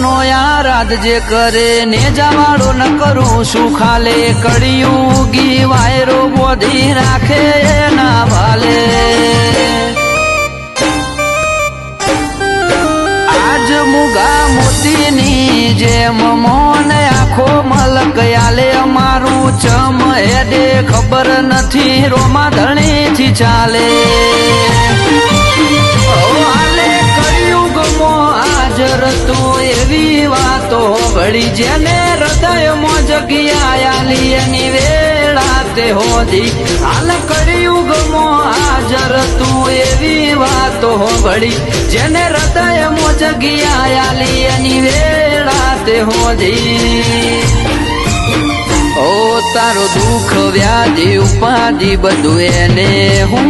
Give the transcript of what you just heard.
નો યાદ જે કરે ને જવાડો ન કરું શું ખાલે કળિયુગી વાયરો બોધી રાખે ના ભાલે આજ મુગા મોતીની જેમ મોન આખો મલક આલે અમારું ચમ હેડે ખબર નથી રોમા ધણીથી ચાલે હાજર એવી વાતો વળી જેને હૃદયમાં જગ્યા આલી એની વેળા તે હોદી હાલ કળિયુગમાં હાજર તું એવી વાતો વળી જેને હૃદયમાં જગ્યા આલી એની વેળા તે હોદી ઓ તારો દુઃખ વ્યાધિ ઉપાધિ બધું એને હું